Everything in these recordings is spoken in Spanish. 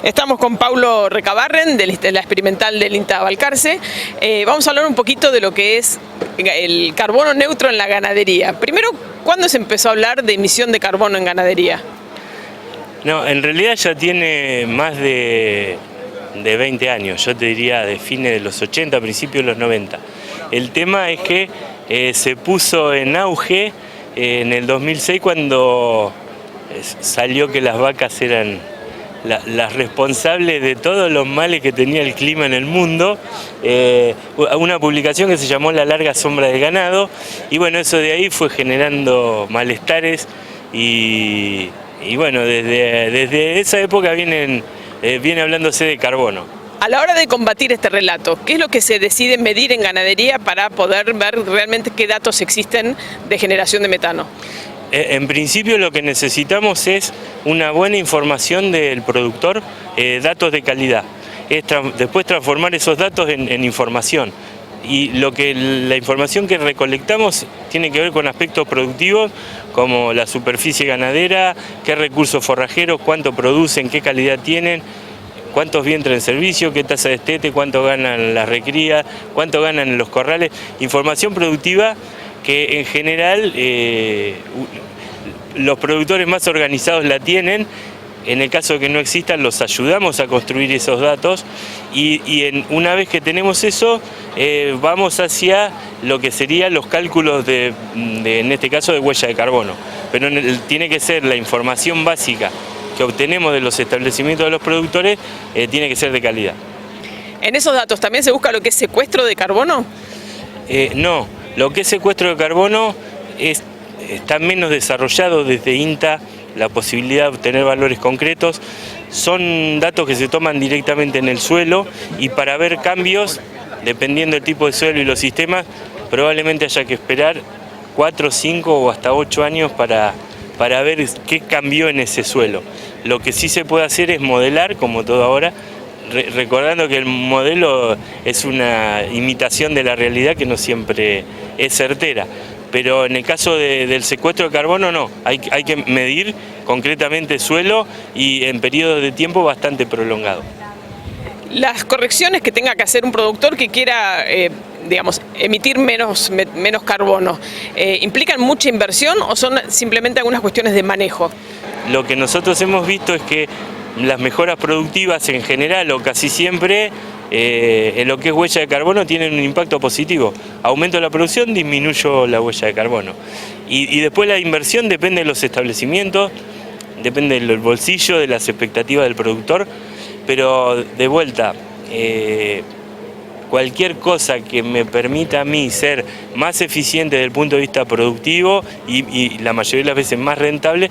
Estamos con Paulo Recabarren, de la experimental del INTA Balcarce. Vamos a hablar un poquito de lo que es el carbono neutro en la ganadería. Primero, ¿cuándo se empezó a hablar de emisión de carbono en ganadería? No, en realidad ya tiene más de 20 años, yo te diría de fines de los 80, principios de los 90. El tema es que se puso en auge en el 2006 cuando salió que las vacas eran las responsables de todos los males que tenía el clima en el mundo. Una publicación que se llamó La larga sombra del ganado, y bueno, eso de ahí fue generando malestares y bueno, desde esa época viene hablándose de carbono. A la hora de combatir este relato, ¿qué es lo que se decide medir en ganadería para poder ver realmente qué datos existen de generación de metano? En principio lo que necesitamos es una buena información del productor, datos de calidad. Después transformar esos datos en información. Y la información que recolectamos tiene que ver con aspectos productivos como la superficie ganadera, qué recursos forrajeros, cuánto producen, qué calidad tienen, cuántos vientres en servicio, qué tasa de destete, cuánto ganan las recrías, cuánto ganan en los corrales. Información productiva que en general los productores más organizados la tienen. En el caso de que no existan, los ayudamos a construir esos datos y una vez que tenemos eso, vamos hacia lo que serían los cálculos en este caso, de huella de carbono. Pero tiene que ser la información básica que obtenemos de los establecimientos de los productores, tiene que ser de calidad. ¿En esos datos también se busca lo que es secuestro de carbono? No, lo que es secuestro de carbono está menos desarrollado desde INTA, la posibilidad de obtener valores concretos. Son datos que se toman directamente en el suelo y para ver cambios, dependiendo del tipo de suelo y los sistemas, probablemente haya que esperar 4, 5 o hasta 8 años para ver qué cambió en ese suelo. Lo que sí se puede hacer es modelar, como todo ahora, recordando que el modelo es una imitación de la realidad que no siempre es certera. Pero en el caso del secuestro de carbono no, hay que medir concretamente suelo y en periodos de tiempo bastante prolongados. Las correcciones que tenga que hacer un productor que quiera, digamos, emitir menos carbono, ¿implican mucha inversión o son simplemente algunas cuestiones de manejo? Lo que nosotros hemos visto es que las mejoras productivas en general o casi siempre en lo que es huella de carbono tienen un impacto positivo. Aumento la producción, disminuyo la huella de carbono. Y después la inversión depende de los establecimientos, depende del bolsillo, de las expectativas del productor, pero de vuelta, cualquier cosa que me permita a mí ser más eficiente desde el punto de vista productivo y la mayoría de las veces más rentable,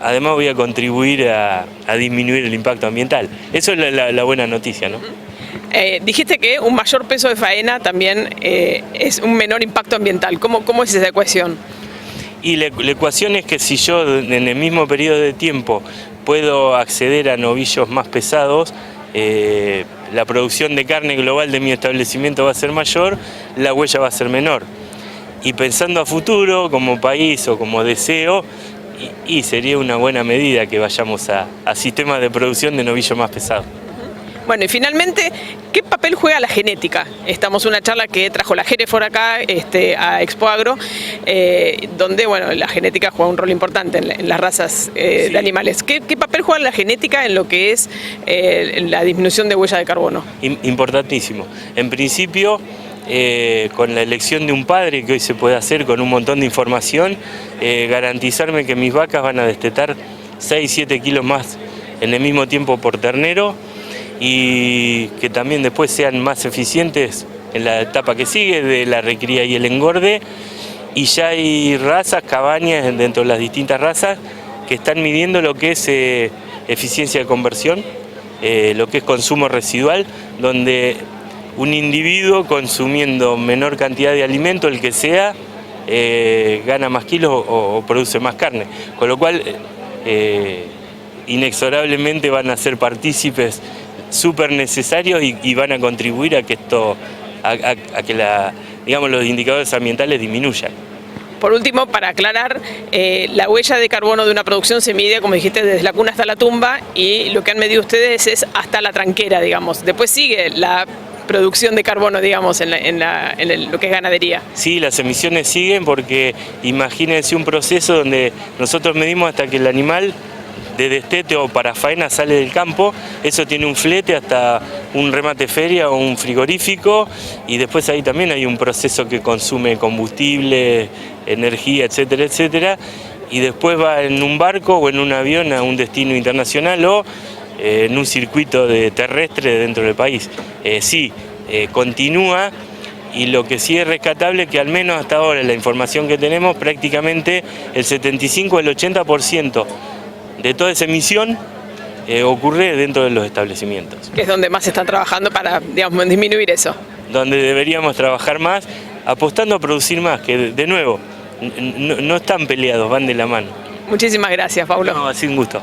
además voy a contribuir a disminuir el impacto ambiental. Eso es la buena noticia, ¿no? Dijiste que un mayor peso de faena también es un menor impacto ambiental. ¿Cómo es esa ecuación? Y la ecuación es que si yo en el mismo periodo de tiempo puedo acceder a novillos más pesados, la producción de carne global de mi establecimiento va a ser mayor, la huella va a ser menor. Y pensando a futuro, como país o como deseo, y sería una buena medida que vayamos a sistemas de producción de novillos más pesados. Bueno, y finalmente, ¿qué papel juega la genética? Estamos en una charla que trajo la Hereford acá a Expo Agro, donde bueno, la genética juega un rol importante en las razas de animales. ¿Qué papel juega la genética en lo que es la disminución de huella de carbono? Importantísimo. En principio, con la elección de un padre, que hoy se puede hacer con un montón de información, garantizarme que mis vacas van a destetar 6-7 kilos más en el mismo tiempo por ternero, y que también después sean más eficientes en la etapa que sigue de la recría y el engorde. Y ya hay razas, cabañas dentro de las distintas razas que están midiendo lo que es eficiencia de conversión, lo que es consumo residual, donde un individuo consumiendo menor cantidad de alimento, el que sea, gana más kilos o produce más carne. Con lo cual, inexorablemente van a ser partícipes súper necesarios y van a contribuir a que esto, a que digamos, los indicadores ambientales disminuyan. Por último, para aclarar, la huella de carbono de una producción se mide, como dijiste, desde la cuna hasta la tumba, y lo que han medido ustedes es hasta la tranquera, digamos. Después sigue la producción de carbono, digamos, en lo que es ganadería. Sí, las emisiones siguen porque imagínense un proceso donde nosotros medimos hasta que el animal de destete o para faena sale del campo, eso tiene un flete hasta un remate feria o un frigorífico, y después ahí también hay un proceso que consume combustible, energía, etcétera, etcétera, y después va en un barco o en un avión a un destino internacional o en un circuito terrestre dentro del país. Continúa, y lo que sí es rescatable es que al menos hasta ahora la información que tenemos, prácticamente el 75 al 80% de toda esa emisión ocurre dentro de los establecimientos. Que es donde más están trabajando para, digamos, disminuir eso. Donde deberíamos trabajar más, apostando a producir más, que de nuevo no están peleados, van de la mano. Muchísimas gracias, Paulo. No, ha sido un gusto.